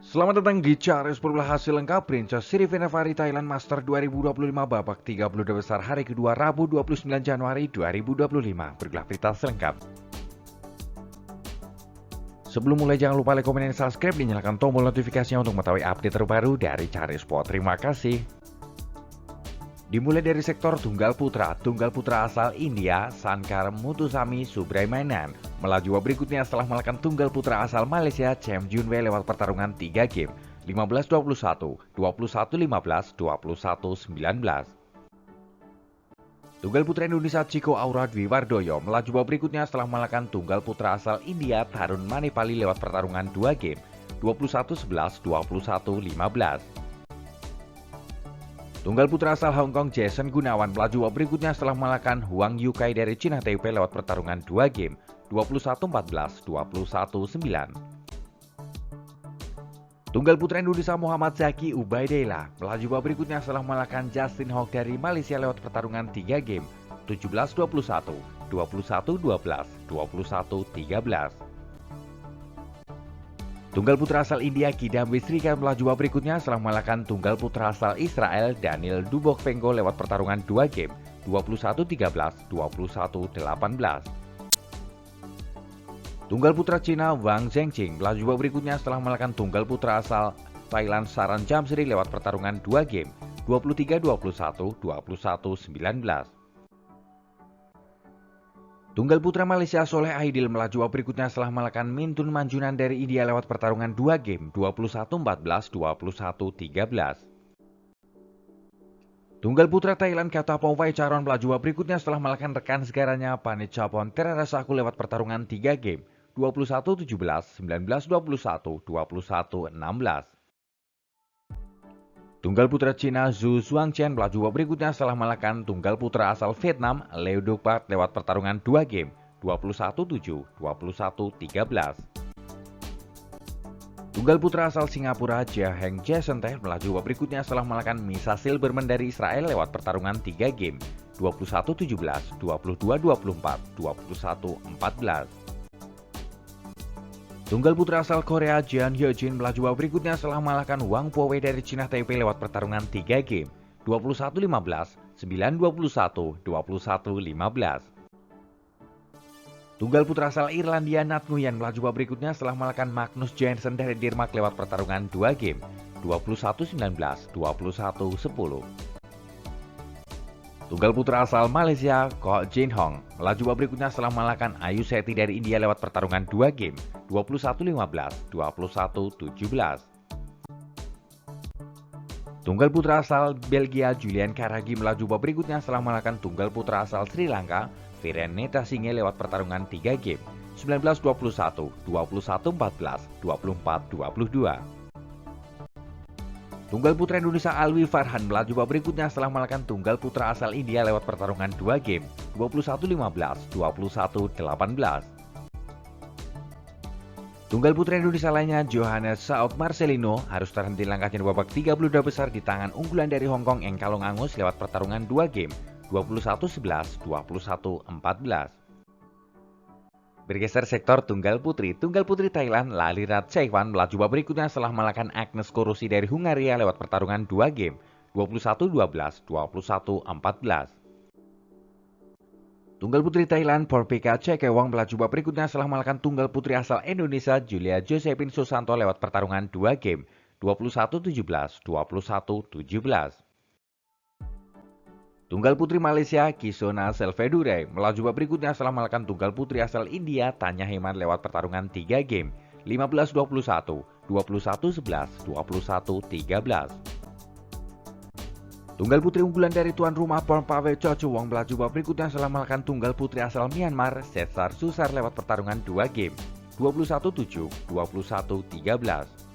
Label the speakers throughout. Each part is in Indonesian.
Speaker 1: Selamat datang di Charis Formula hasil lengkap Princess Siri Venavari Thailand Master 2025 babak 32 besar hari kedua Rabu 29 Januari 2025. Bergelar berita selengkap. Sebelum mulai jangan lupa like, komen, dan subscribe, dan nyalakan tombol notifikasinya untuk mengetahui update terbaru dari Charis Sport. Terima kasih. Dimulai dari sektor tunggal putra asal India, Sankar Muthusamy Subrahmanan melaju babak berikutnya setelah mengalahkan tunggal putra asal Malaysia, Chen Junwei lewat pertarungan 3 game, 15-21, 21-15, 21-19. Tunggal putra Indonesia Chiko Aura Dwi Wardoyo melaju babak berikutnya setelah mengalahkan tunggal putra asal India, Tarun Manipali lewat pertarungan 2 game, 21-11, 21-15. Tunggal putra asal Hong Kong Jason Gunawan melaju babak berikutnya setelah mengalahkan Huang Yukai dari Cina Taipei lewat pertarungan 2 game, 21-14, 21-9. Tunggal putra Indonesia Muhammad Zaki Ubaidillah melaju babak berikutnya setelah mengalahkan Justin Hawk dari Malaysia lewat pertarungan 3 game, 17-21, 21-12, 21-13. Tunggal putra asal India Kidambi Srikar melaju babak berikutnya setelah mengalahkan tunggal putra asal Israel Daniel Dubokvenko lewat pertarungan 2 game, 21-13, 21-18. Tunggal putra Cina Wang Zhengqing melaju babak berikutnya setelah mengalahkan tunggal putra asal Thailand Saran Jamsri lewat pertarungan 2 game, 23-21, 21-19. Tunggal putra Malaysia Soleh Aidil melaju babak berikutnya setelah mengalahkan Mintun Manjunan dari India lewat pertarungan 2 game, 21-14, 21-13. Tunggal putra Thailand Katapong Vaicharon melaju babak berikutnya setelah mengalahkan rekan segaranya Panitchapon Terarasaku lewat pertarungan 3 game, 21-17, 19-21, 21-16. Tunggal putra Cina Zhu Zuangchen melaju babak berikutnya setelah mengalahkan tunggal putra asal Vietnam Leo Dupat lewat pertarungan 2 game, 21-7, 21-13. Tunggal putra asal Singapura Jia Heng Jason Teh melaju babak berikutnya setelah mengalahkan Misa Silberman dari Israel lewat pertarungan 3 game, 21-17, 22-24, 21-14. Tunggal putra asal Korea Jeon Hyojin melaju babak berikutnya setelah mengalahkan Wang Puwei dari Cina Taipei lewat pertarungan 3 game, 21-15, 9-21, 21-15. Tunggal putra asal Irlandia Nat Nguyen melaju babak berikutnya setelah mengalahkan Magnus Jensen dari Denmark lewat pertarungan 2 game, 21-19, 21-10. Tunggal putra asal Malaysia, Ko Jin Hong, melaju babak berikutnya setelah mengalahkan Ayu Seti dari India lewat pertarungan 2 game, 21-15, 21-17. Tunggal putra asal Belgia, Julian Karagi melaju babak berikutnya setelah mengalahkan tunggal putra asal Sri Lanka, Viren Netasinghe lewat pertarungan 3 game, 19-21, 21-14, 24-22. Tunggal putra Indonesia Alwi Farhan melaju babak berikutnya setelah mengalahkan tunggal putra asal India lewat pertarungan 2 game, 21-15, 21-18. Tunggal putra Indonesia lainnya Johannes Saud Marcelino harus terhenti langkahnya di babak 32 besar di tangan unggulan dari Hong Kong Eng Kalong Angus lewat pertarungan 2 game, 21-11, 21-14. Bergeser sektor tunggal putri Thailand Lalirat Chaiwan melaju babak berikutnya setelah mengalahkan Agnes Korusi dari Hungaria lewat pertarungan 2 game, 21-12, 21-14. Tunggal putri Thailand Porpika Chekewang melaju babak berikutnya setelah mengalahkan tunggal putri asal Indonesia Julia Josephine Susanto lewat pertarungan 2 game, 21-17, 21-17. Tunggal putri Malaysia Kisona Selvedure melaju babak berikutnya setelah mengalahkan tunggal putri asal India Tanya Heman lewat pertarungan 3 game, 15-21, 21-11, 21-13. Tunggal putri unggulan dari tuan rumah Pornpawe Chochuwong melaju babak berikutnya setelah mengalahkan tunggal putri asal Myanmar Setsar Susar lewat pertarungan 2 game, 21-7, 21-13.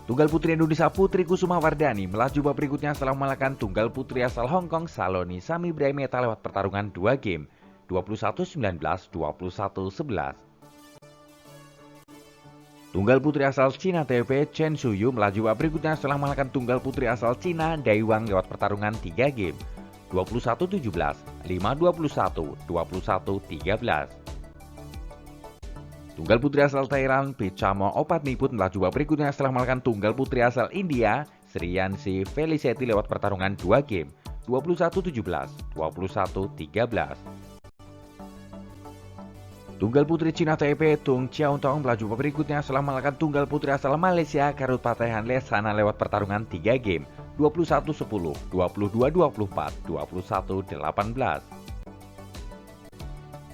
Speaker 1: Tunggal putri Indonesia Putri Kusuma Wardani melaju babak berikutnya setelah mengalahkan tunggal putri asal Hong Kong Saloni Sami Braimeta lewat pertarungan 2 game, 21-19, 21-11. Tunggal putri asal Cina Taipei Chen Shuyu melaju babak berikutnya setelah mengalahkan tunggal putri asal Cina Dai Wang lewat pertarungan 3 game, 21-17, 5-21, 21-13. Tunggal putri asal Thailand, Pichamo Opatniput melaju babak berikutnya setelah mengalahkan tunggal putri asal India, Sriyansi Felicity lewat pertarungan 2 game, 21-17, 21-13. Tunggal putri Cina Taipei, Tung Chiaotong melaju babak berikutnya setelah mengalahkan tunggal putri asal Malaysia, Karut Patehan Lesana lewat pertarungan 3 game, 21-10, 22-24, 21-18.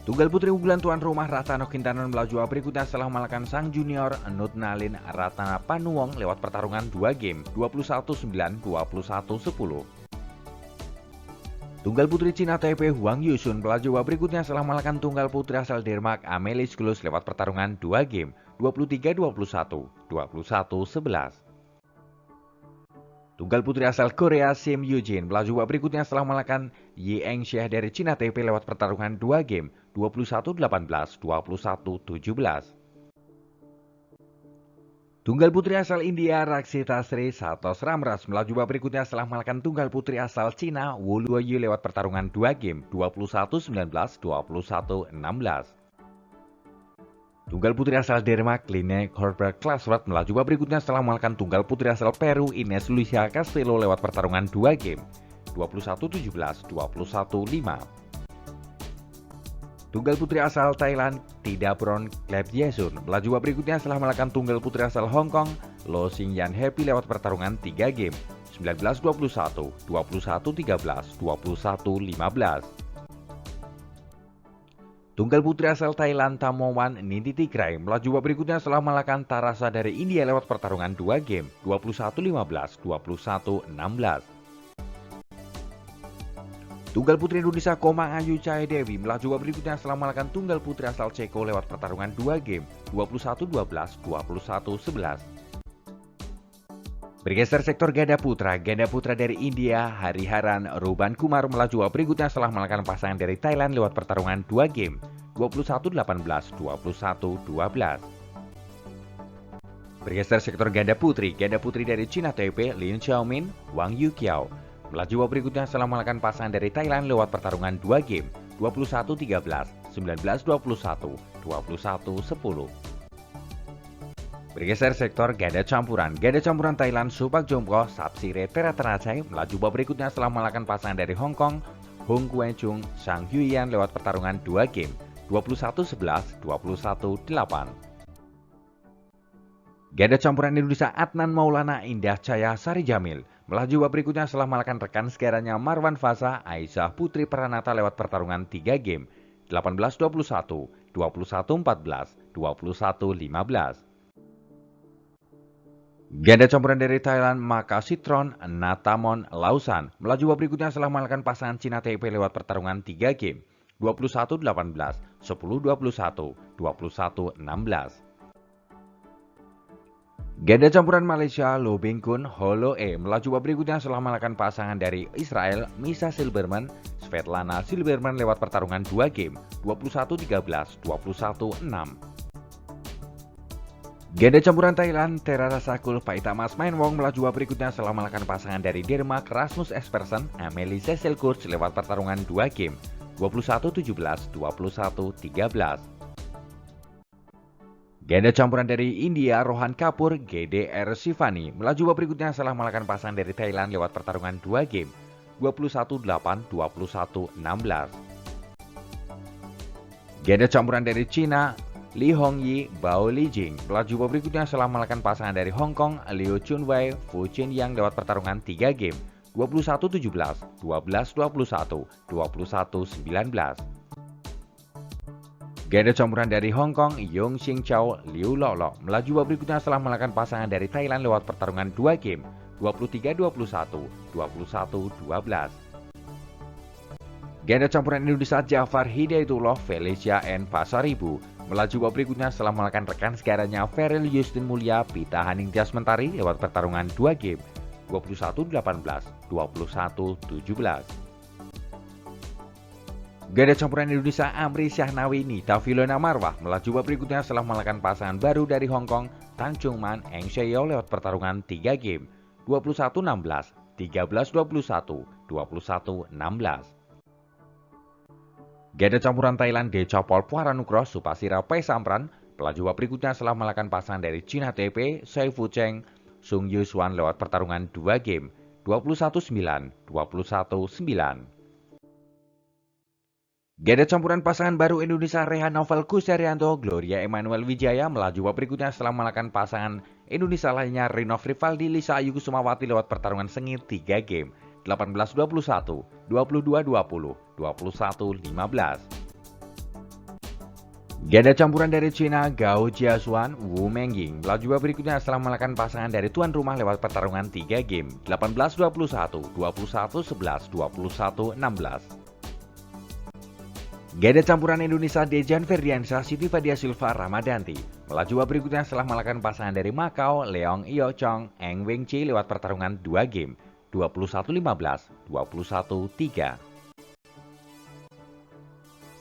Speaker 1: Tunggal putri unggulan tuan rumah Ratana Kintanon melaju babak berikutnya setelah mengalahkan sang junior Nutnalin Ratana Panuwong lewat pertarungan 2 game, 21-9, 21-10. Tunggal putri Cina Taipei Huang Yushun melaju babak berikutnya setelah mengalahkan tunggal putri asal Denmark Amelie Sklus lewat pertarungan 2 game, 23-21, 21-11. Tunggal putri asal Korea Sim Yujin melaju babak berikutnya setelah mengalahkan Yi Engxia dari Cina Taipei lewat pertarungan 2 game, 21-18, 21-17. Tunggal putri asal India Raksita Sri Satos Ramras melaju babak berikutnya setelah mengalahkan tunggal putri asal Cina Wu Luoyu lewat pertarungan 2 game, 21-19, 21-16. Tunggal putri asal Denmark Line Korberg Klaswart melaju babak berikutnya setelah mengalahkan tunggal putri asal Peru Ines Lucia Castello lewat pertarungan 2 game, 21-17, 21-5. Tunggal putri asal Thailand Tidapron Klep Yesun melaju babak berikutnya setelah mengalahkan tunggal putri asal Hong Kong Lo Sing Yan Happy lewat pertarungan 3 game, 19-21, 21-13, 21-15. Tunggal putri asal Thailand Tamowan Ninditi Krai melaju babak berikutnya setelah mengalahkan Tarasa dari India lewat pertarungan 2 game, 21-15, 21-16. Tunggal putri Indonesia Komang Ayu Cahaya Dewi melaju babak berikutnya setelah mengalahkan tunggal putri asal Ceko lewat pertarungan 2 game, 21-12, 21-11. Bergeser sektor ganda putra dari India, Hariharan Ruban Kumar melaju babak berikutnya setelah mengalahkan pasangan dari Thailand lewat pertarungan 2 game, 21-18, 21-12. Bergeser sektor ganda putri dari Cina Taipei, Lin Xiaomin, Wang Yuqiao melaju babak berikutnya setelah mengalahkan pasangan dari Thailand lewat pertarungan 2 game, 21-13, 19-21, 21-10. Bergeser sektor ganda campuran Thailand Supak Jomko Sapsire Teratanachai melaju babak berikutnya setelah mengalahkan pasangan dari Hong Kong Hong Kuen Chung Sang Huiyan lewat pertarungan 2 game, 21-11, 21-8. Ganda campuran Indonesia Adnan Maulana Indah Caya Sari Jamil melaju babak berikutnya setelah mengalahkan rekan segaranya Marwan Fasa Aisyah Putri Pranata lewat pertarungan 3 game, 18-21, 21-14, 21-15. Ganda campuran dari Thailand Maka Sitron Natamon Lausan melaju babak berikutnya setelah mengalahkan pasangan Cina Taipei lewat pertarungan 3 game, 21-18, 10-21, 21-16. Ganda campuran Malaysia Lo Beng Kun Holo E melaju babak berikutnya setelah mengalahkan pasangan dari Israel Misa Silberman Svetlana Silberman lewat pertarungan 2 game, 21-13, 21-6. Ganda campuran Thailand Terara Sakul Paitamas Mainwong melaju babak berikutnya setelah mengalahkan pasangan dari Denmark Rasmus Espersen Amelie Cecil Kurz lewat pertarungan 2 game, 21-17, 21-13. Ganda campuran dari India Rohan Kapoor GDR Shivani melaju babak berikutnya setelah mengalahkan pasangan dari Thailand lewat pertarungan 2 game, 21-8, 21-16. Ganda campuran dari Cina Li Hongyi Bao Lijing melaju babak berikutnya setelah mengalahkan pasangan dari Hong Kong Liu Chunwei Fu Qinyang lewat pertarungan 3 game, 21-17, 12-21, 21-19. Ganda campuran dari Hong Kong Yong Xing Chao Liu Lolo melaju babak berikutnya setelah mengalahkan pasangan dari Thailand lewat pertarungan 2 game, 23-21, 21-12. Ganda campuran Indonesia Jafar Hidayatullah Felicia N Pasaribu melaju babak berikutnya setelah mengalahkan rekan segaranya Feril Yustin Mulia Pita Haningtyas Mentari lewat pertarungan 2 game, 21-18, 21-17. Ganda campuran Indonesia Amri Syahnawi Nita Filona Marwah melaju babak berikutnya setelah mengalahkan pasangan baru dari Hong Kong Tang Chungman Eng Sheo lewat pertarungan 3 game, 21-16, 13-21, 21-16. Ganda campuran Thailand Dechapol Puaranukroh Supasira Paisampran melaju babak berikutnya setelah mengalahkan pasangan dari China Taipei, Sai Fucheng, Sung Yusuan lewat pertarungan 2 game, 21-9, 21-9. Ganda campuran pasangan baru Indonesia Rehan Novel Kuserianto, Gloria Emmanuel Wijaya melaju babak berikutnya setelah mengalahkan pasangan Indonesia lainnya Rinov Rivaldi Lisa Ayu Kusumawati lewat pertarungan sengit 3 game, 18-21, 22-20, 21-15. Ganda campuran dari China Gao Jiasuan, Wu Mengying melaju babak berikutnya setelah mengalahkan pasangan dari tuan rumah lewat pertarungan 3 game, 18-21, 21-11, 21-16. Ganda campuran Indonesia Dejan Ferdiansyah Siti Fadia Silva Ramadanti melaju babak berikutnya setelah mengalahkan pasangan dari Macau Leong Iyo Chong Eng Weng Chi lewat pertarungan 2 game, 21-15, 21-3.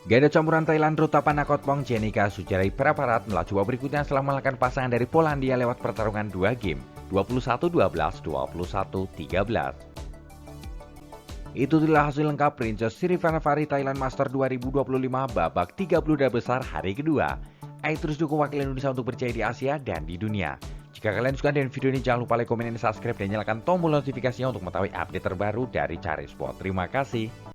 Speaker 1: Ganda campuran Thailand Rutapana Kotpong Jenika Sujarai Praparat melaju babak berikutnya setelah mengalahkan pasangan dari Polandia lewat pertarungan 2 game, 21-12, 21-13. Itu adalah hasil lengkap Princess Sirivannavari Thailand Master 2025 babak 32 besar hari kedua. Ayo terus dukung wakil Indonesia untuk berjaya di Asia dan di dunia. Jika kalian suka dengan video ini, jangan lupa like, komen, dan subscribe, dan nyalakan tombol notifikasinya untuk mengetahui update terbaru dari Cari Sport. Terima kasih.